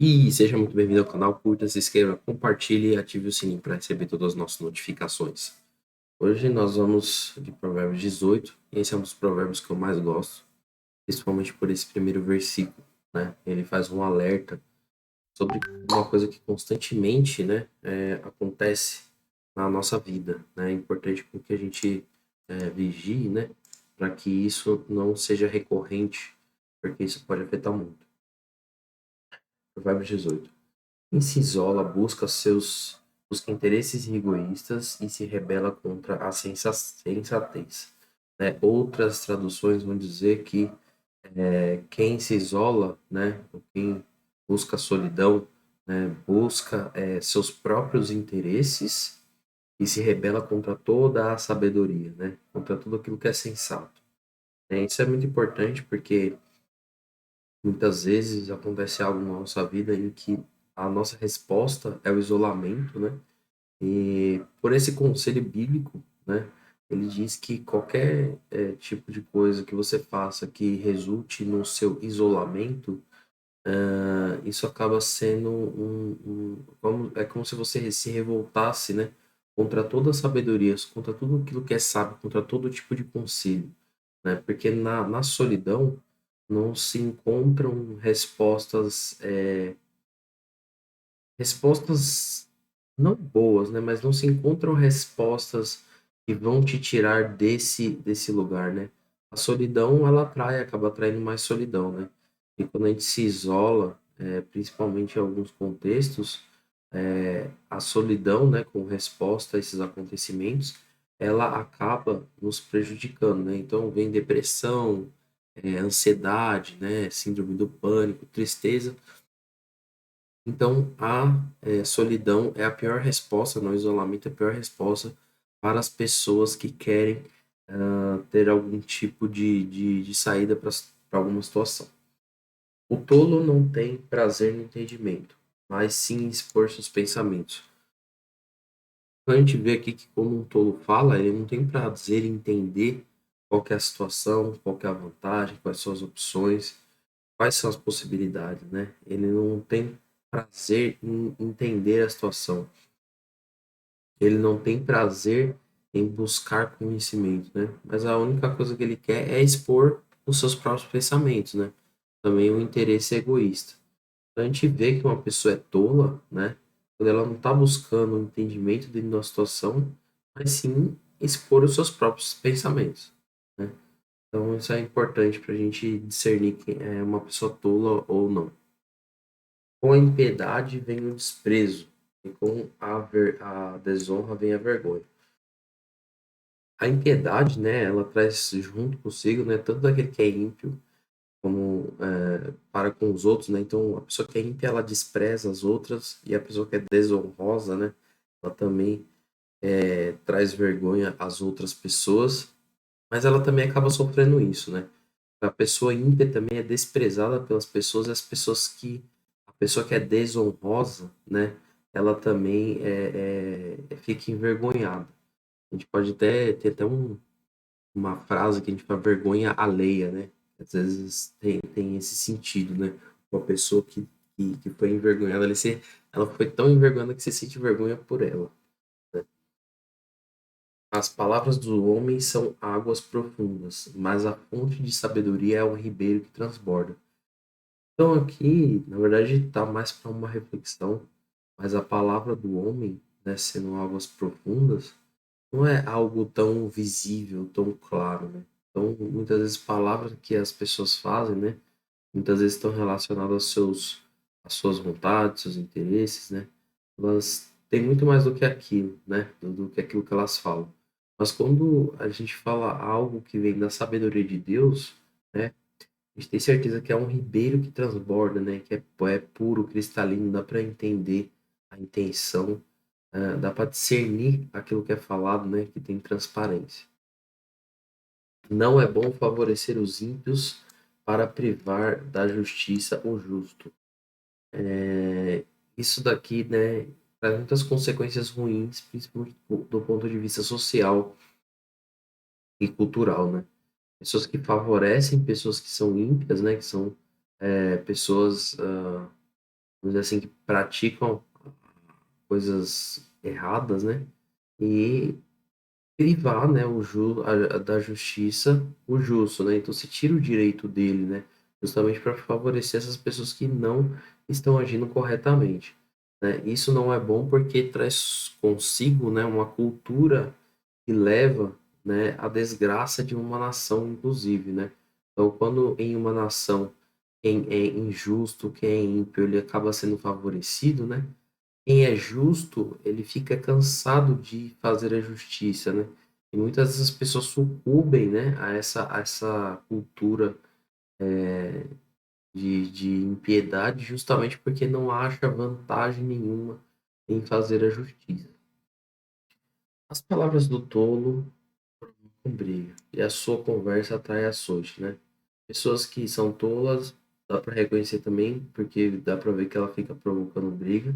E seja muito bem-vindo ao canal, curta, se inscreva, compartilhe e ative o sininho para receber todas as nossas notificações. Hoje nós vamos de Provérbios 18, e esse é um dos provérbios que eu mais gosto, principalmente por esse primeiro versículo, né? Ele faz um alerta sobre uma coisa que constantemente, né, acontece na nossa vida, né? É importante que a gente vigie, né, para que isso não seja recorrente, porque isso pode afetar muito. Provérbios 18. Quem se isola busca interesses egoístas e se rebela contra a sensatez. Né? Outras traduções vão dizer que quem se isola, né, ou quem busca solidão, né, busca seus próprios interesses e se rebela contra toda a sabedoria, né, contra tudo aquilo que é sensato. Isso é muito importante porque muitas vezes acontece algo na nossa vida em que a nossa resposta é o isolamento, né? E por esse conselho bíblico, né? Ele diz que qualquer tipo de coisa que você faça que resulte no seu isolamento, isso acaba sendo é como se você se revoltasse, né? Contra toda a sabedoria, contra tudo aquilo que é sábio, contra todo tipo de conselho, né? Porque na solidão não se encontram respostas não boas, né? Mas não se encontram respostas que vão te tirar desse lugar, né? A solidão, ela atrai, acaba atraindo mais solidão, né? E quando a gente se isola, principalmente em alguns contextos, a solidão, né, com resposta a esses acontecimentos, ela acaba nos prejudicando, né? Então vem depressão, ansiedade, né, síndrome do pânico, tristeza. Então a solidão é a pior resposta, no isolamento é a pior resposta para as pessoas que querem ter algum tipo de saída para alguma situação. O tolo não tem prazer no entendimento, mas sim em expor seus pensamentos. Então, a gente vê aqui que quando um tolo fala, ele não tem prazer em entender qual que é a situação, qual que é a vantagem, quais são as opções, quais são as possibilidades, né? Ele não tem prazer em entender a situação. Ele não tem prazer em buscar conhecimento, né? Mas a única coisa que ele quer é expor os seus próprios pensamentos, né? Também o interesse egoísta. Então, a gente vê que uma pessoa é tola, né? Quando ela não está buscando o entendimento dentro da situação, mas sim expor os seus próprios pensamentos, né? Então, isso é importante para a gente discernir quem é uma pessoa tola ou não. Com a impiedade vem o desprezo, e com a desonra vem a vergonha. A impiedade, né, ela traz junto consigo, né, tanto daquele que é ímpio, como para com os outros, né? Então, a pessoa que é ímpia, ela despreza as outras, e a pessoa que é desonrosa, né, ela também traz vergonha às outras pessoas, mas ela também acaba sofrendo isso, né? A pessoa ímpia também é desprezada pelas pessoas, e a pessoa que é desonrosa, né, ela também fica envergonhada. A gente pode até ter até uma frase que a gente fala vergonha alheia, né? Às vezes tem esse sentido, né? Uma pessoa que foi envergonhada, ela foi tão envergonhada que você sente vergonha por ela, né? As palavras do homem são águas profundas, mas a fonte de sabedoria é o ribeiro que transborda. Então aqui, na verdade, está mais para uma reflexão, mas a palavra do homem, né, sendo águas profundas, não é algo tão visível, tão claro, né? Então, muitas vezes palavras que as pessoas fazem, né, muitas vezes estão relacionadas às suas vontades, seus interesses, né? Elas têm muito mais do que aquilo, né? Do que aquilo que elas falam. Mas quando a gente fala algo que vem da sabedoria de Deus, né? A gente tem certeza que é um ribeiro que transborda, né? Que é puro, cristalino, dá para entender a intenção, dá para discernir aquilo que é falado, né? Que tem transparência. Não é bom favorecer os ímpios para privar da justiça o justo. Isso daqui, né, traz muitas consequências ruins, principalmente do ponto de vista social e cultural, né? Pessoas que favorecem pessoas que são ímpias, né, que são pessoas vamos dizer assim, que praticam coisas erradas, né? E privar, né, da justiça o justo, né? Então se tira o direito dele, né? Justamente para favorecer essas pessoas que não estão agindo corretamente, né? Isso não é bom porque traz consigo, né, uma cultura que leva, né, à desgraça de uma nação, inclusive, né? Então, quando em uma nação quem é injusto, quem é ímpio, ele acaba sendo favorecido, né? Quem é justo, ele fica cansado de fazer a justiça, né? E muitas vezes as pessoas sucumbem, né, a essa cultura de impiedade justamente porque não acha vantagem nenhuma em fazer a justiça. As palavras do tolo provocam briga e a sua conversa atrai açoite, né? Pessoas que são tolas, dá para reconhecer também, porque dá para ver que ela fica provocando briga,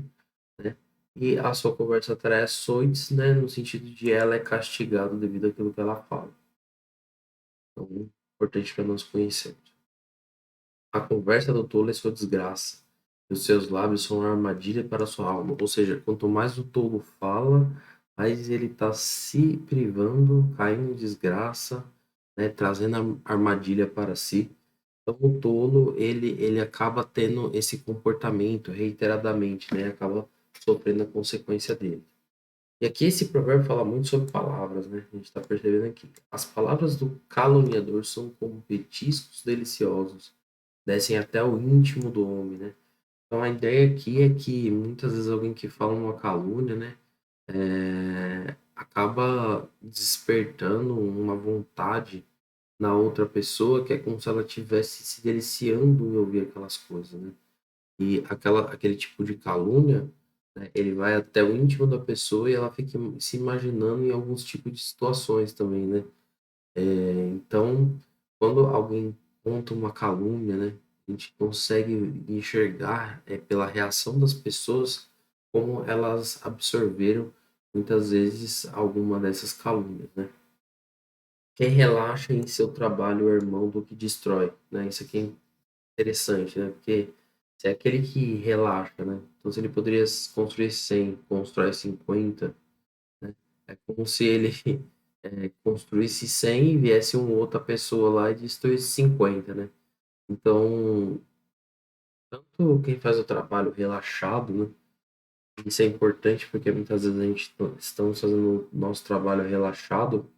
né? E a sua conversa atrai açoites, né? No sentido de ela é castigada devido àquilo que ela fala. Então, importante para nós conhecermos. A conversa do tolo é sua desgraça, e os seus lábios são uma armadilha para a sua alma. Ou seja, quanto mais o tolo fala, mais ele está se privando, caindo em desgraça, né? Trazendo a armadilha para si. Então, o tolo, ele acaba tendo esse comportamento reiteradamente, né? Acaba sofrendo a consequência dele. E aqui esse provérbio fala muito sobre palavras, né? A gente está percebendo aqui. As palavras do caluniador são como petiscos deliciosos, descem até o íntimo do homem, né? Então a ideia aqui é que muitas vezes alguém que fala uma calúnia, né? Acaba despertando uma vontade na outra pessoa que é como se ela estivesse se deliciando em ouvir aquelas coisas, né? E aquele tipo de calúnia, né, ele vai até o íntimo da pessoa e ela fica se imaginando em alguns tipos de situações também, né? Então, quando alguém conta uma calúnia, né, a gente consegue enxergar pela reação das pessoas como elas absorveram muitas vezes alguma dessas calúnias, né? Quem relaxa em seu trabalho é o irmão do que destrói, né? Isso aqui é interessante, né? Porque se é aquele que relaxa, né? Então, se ele poderia construir 100, constrói 50, né? É como se ele construísse 100 e viesse uma outra pessoa lá e destruísse 50, né? Então, tanto quem faz o trabalho relaxado, né? Isso é importante porque muitas vezes a gente estamos fazendo o nosso trabalho relaxado,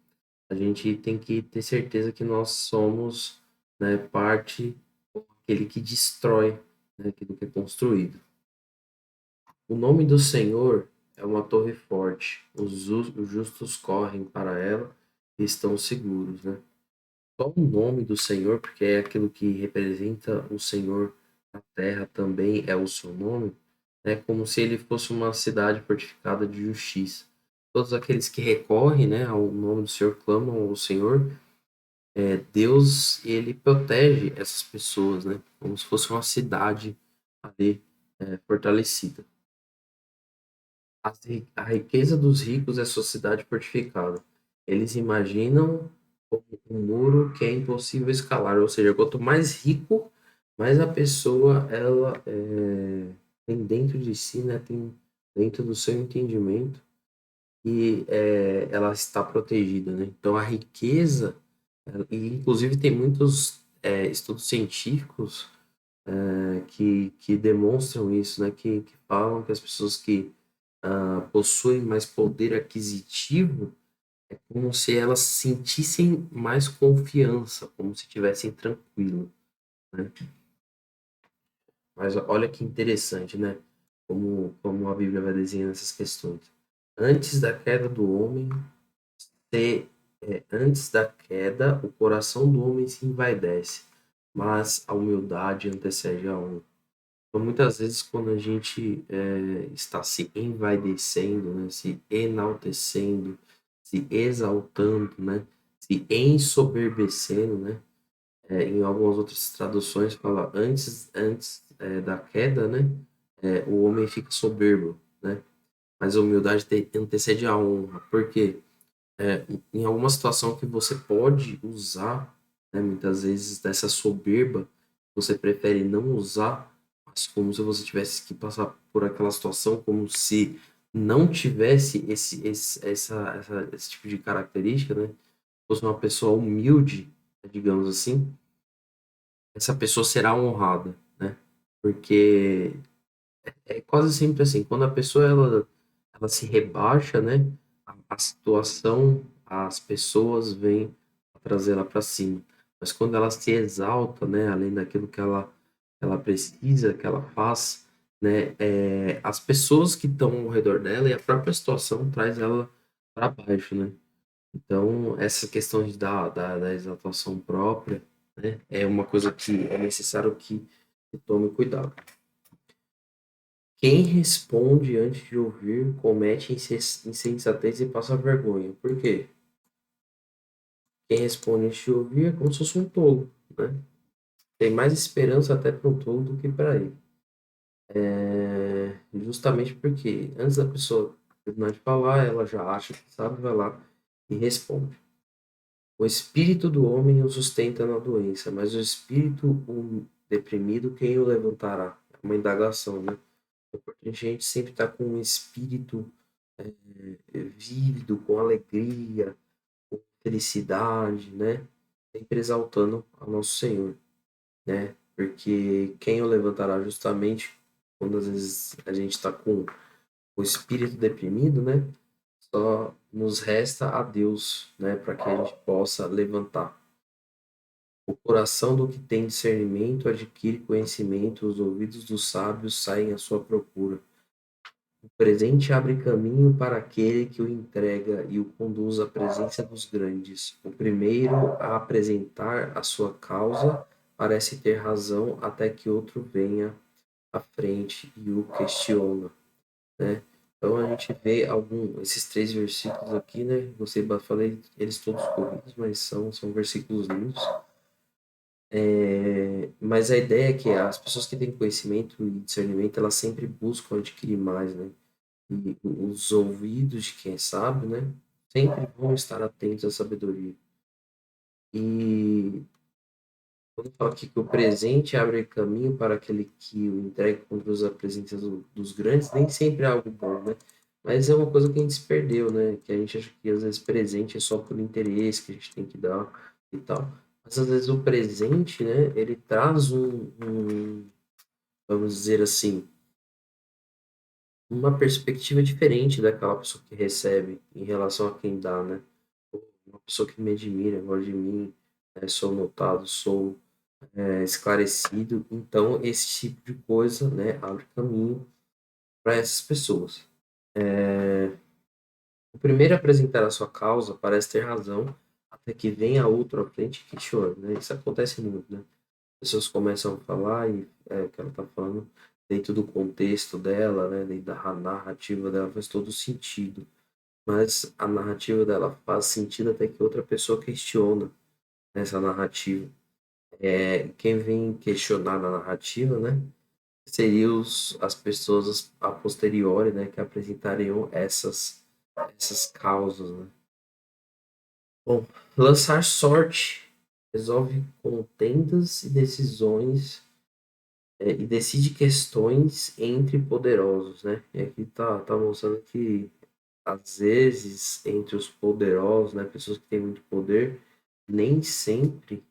a gente tem que ter certeza que nós somos, né, parte aquele que destrói, né, aquilo que é construído. O nome do Senhor é uma torre forte. Os justos correm para ela e estão seguros, né? Só o nome do Senhor, porque é aquilo que representa o Senhor na terra também é o seu nome, é como se ele fosse uma cidade fortificada de justiça. Todos aqueles que recorrem, né, ao nome do Senhor, clamam ao Senhor, Deus, ele protege essas pessoas, né, como se fosse uma cidade ali fortalecida. A riqueza dos ricos é sua cidade fortificada. Eles imaginam como um muro que é impossível escalar, ou seja, quanto mais rico, mais a pessoa ela tem dentro de si, né, tem dentro do seu entendimento e ela está protegida, né? Então a riqueza, e inclusive tem muitos estudos científicos que demonstram isso, né? Que falam que as pessoas que possuem mais poder aquisitivo, é como se elas sentissem mais confiança, como se estivessem tranquilo, né? Mas olha que interessante, né? Como a Bíblia vai desenhando essas questões. Antes da queda do homem, antes da queda, o coração do homem se envaidece, mas a humildade antecede a honra. Então, muitas vezes, quando a gente está se envaidecendo, né, se enaltecendo, se exaltando, né, se ensoberbecendo, né, em algumas outras traduções fala antes da queda, né, o homem fica soberbo, né, mas a humildade antecede a honra, porque em alguma situação que você pode usar, né, muitas vezes dessa soberba, você prefere não usar Mas como se você tivesse que passar por aquela situação como se não tivesse esse tipo de característica, né? Fosse uma pessoa humilde, digamos assim, essa pessoa será honrada, né? Porque é quase sempre assim, quando a pessoa ela se rebaixa, né? A situação, as pessoas vêm trazer ela para cima. Mas quando ela se exalta, né? Além daquilo que ela precisa, que ela faz, né? As pessoas que estão ao redor dela e a própria situação traz ela para baixo, né? Então, essa questão da exaltação própria, né? É uma coisa que é necessário que tome cuidado. Quem responde antes de ouvir comete insensatez e passa vergonha. Por quê? Quem responde antes de ouvir é como se fosse um tolo, né? Tem mais esperança até para um tolo do que para ele. Justamente porque antes da pessoa terminar de falar, ela já acha que sabe, vai lá e responde. O espírito do homem o sustenta na doença, mas o espírito deprimido, quem o levantará? É uma indagação, né? É importante a gente sempre estar com um espírito vívido, com alegria, com felicidade, né? Sempre exaltando ao nosso Senhor, né? Porque quem o levantará justamente quando às vezes a gente está com o espírito deprimido, né? Só nos resta a Deus, né? Para que a gente possa levantar. O coração do que tem discernimento adquire conhecimento, os ouvidos dos sábios saem à sua procura. O presente abre caminho para aquele que o entrega e o conduz à presença dos grandes. O primeiro a apresentar a sua causa parece ter razão até que outro venha à frente e o questiona, né? Então a gente vê esses três versículos aqui, né? Falei eles todos corridos, mas são versículos lindos. Mas a ideia é que as pessoas que têm conhecimento e discernimento, elas sempre buscam adquirir mais, né? E os ouvidos de quem sabe, né? Sempre vão estar atentos à sabedoria. E quando fala aqui que o presente abre caminho para aquele que o entrega contra os apresentos dos grandes, nem sempre é algo bom, né? Mas é uma coisa que a gente se perdeu, né? Que a gente acha que às vezes presente é só por interesse que a gente tem que dar e tal. Mas às vezes o presente, né? Ele traz vamos dizer assim, uma perspectiva diferente daquela pessoa que recebe em relação a quem dá, né? Uma pessoa que me admira, gosta de mim, sou notado, sou esclarecido. Então, esse tipo de coisa, né, abre caminho para essas pessoas. O primeiro a apresentar a sua causa parece ter razão, até que venha outro à frente e questione, né? Isso acontece muito, né? Pessoas começam a falar e o que ela está falando dentro do contexto dela, né, dentro da narrativa dela, faz todo sentido. Mas a narrativa dela faz sentido até que outra pessoa questiona essa narrativa. Quem vem questionar na narrativa, né, seriam as pessoas a posteriori, né, que apresentariam essas causas, né. Bom, lançar sorte resolve contendas e decisões e decide questões entre poderosos, né? E aqui tá mostrando que às vezes entre os poderosos, né, pessoas que têm muito poder, nem sempre,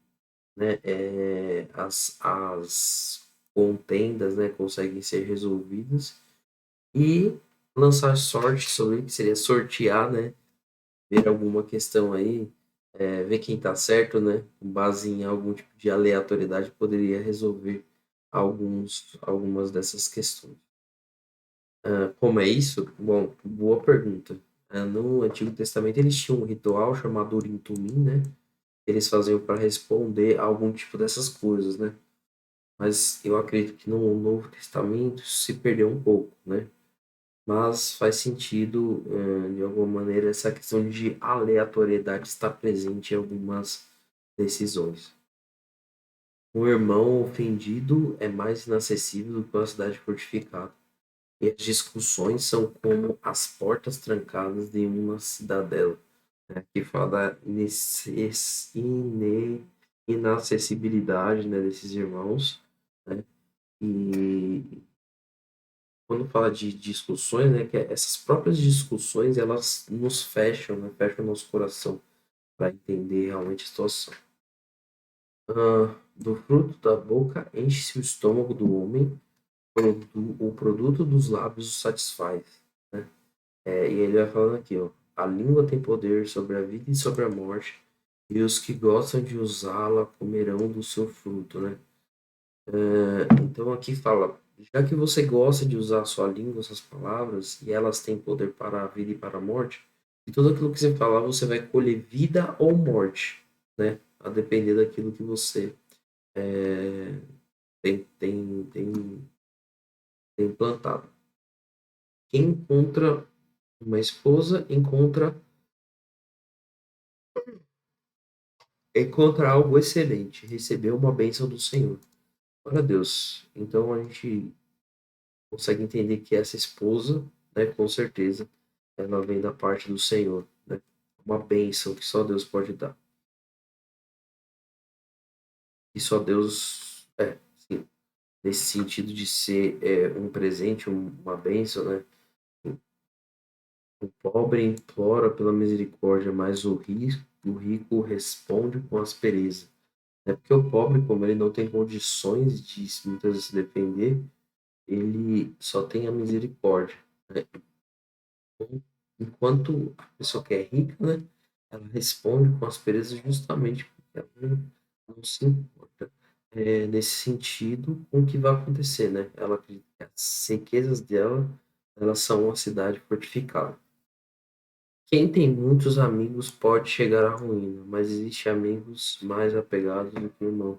né, as contendas, né, conseguem ser resolvidas e lançar sorte sobre, que seria sortear, né, ver alguma questão aí, ver quem tá certo, né, com base em algum tipo de aleatoriedade, poderia resolver algumas dessas questões. Como é isso? Bom, boa pergunta. No Antigo Testamento eles tinham um ritual chamado Urim Tumim, né? Eles faziam para responder a algum tipo dessas coisas, né? Mas eu acredito que no Novo Testamento isso se perdeu um pouco, né? Mas faz sentido, de alguma maneira, essa questão de aleatoriedade estar presente em algumas decisões. O irmão ofendido é mais inacessível do que uma cidade fortificada. E as discussões são como as portas trancadas de uma cidadela, né? Que fala da inacessibilidade, né, desses irmãos, né? E quando fala de discussões, né, que essas próprias discussões, elas nos fecham, né, fecham o nosso coração para entender realmente a situação. Do fruto da boca enche-se o estômago do homem, o produto dos lábios o satisfaz, né? E ele vai falando aqui, ó, a língua tem poder sobre a vida e sobre a morte, e os que gostam de usá-la comerão do seu fruto, né? Então aqui fala, já que você gosta de usar a sua língua, suas palavras, e elas têm poder para a vida e para a morte, e tudo aquilo que você falar, você vai colher vida ou morte, né? A depender daquilo que você é, tem plantado. Quem encontra uma esposa encontra algo excelente, recebeu uma bênção do Senhor. Glória a Deus. Então a gente consegue entender que essa esposa, né, com certeza, ela vem da parte do Senhor, né? Uma bênção que só Deus pode dar. E só Deus, sim, nesse sentido de ser um presente, uma bênção, né? O pobre implora pela misericórdia, mas o rico responde com aspereza. É porque o pobre, como ele não tem condições de muitas vezes se defender, ele só tem a misericórdia, né? Enquanto a pessoa que é rica, né, ela responde com aspereza justamente porque ela não se importa nesse sentido com o que vai acontecer, né? Ela acredita que as riquezas dela, elas são uma cidade fortificada. Quem tem muitos amigos pode chegar à ruína, mas existem amigos mais apegados do que irmão,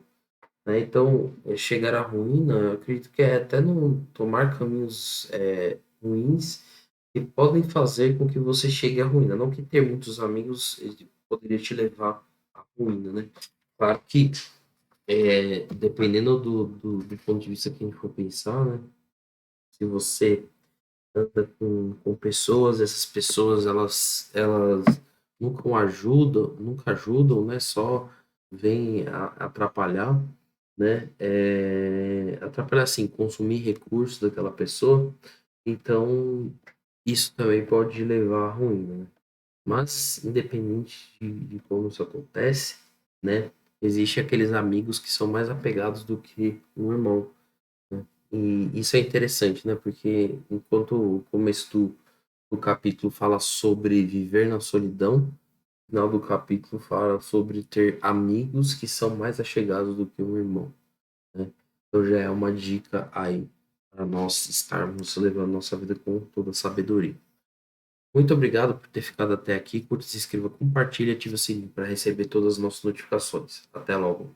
né? Então, chegar à ruína, eu acredito que é até não tomar caminhos ruins que podem fazer com que você chegue à ruína. Não que ter muitos amigos poderia te levar à ruína, né? Claro que, dependendo do ponto de vista que a gente for pensar, né? Se você anda com pessoas, essas pessoas, elas nunca ajudam, né? Só vêm atrapalhar, né? Atrapalhar assim, consumir recursos daquela pessoa. Então, isso também pode levar à ruína, né? Mas, independente de como isso acontece, né? Existem aqueles amigos que são mais apegados do que um irmão, né? E isso é interessante, né? Porque enquanto o começo do capítulo fala sobre viver na solidão, o final do capítulo fala sobre ter amigos que são mais achegados do que um irmão, né? Então já é uma dica aí para nós estarmos levando nossa vida com toda sabedoria. Muito obrigado por ter ficado até aqui. Curta, se inscreva, compartilhe e ative o sininho para receber todas as nossas notificações. Até logo.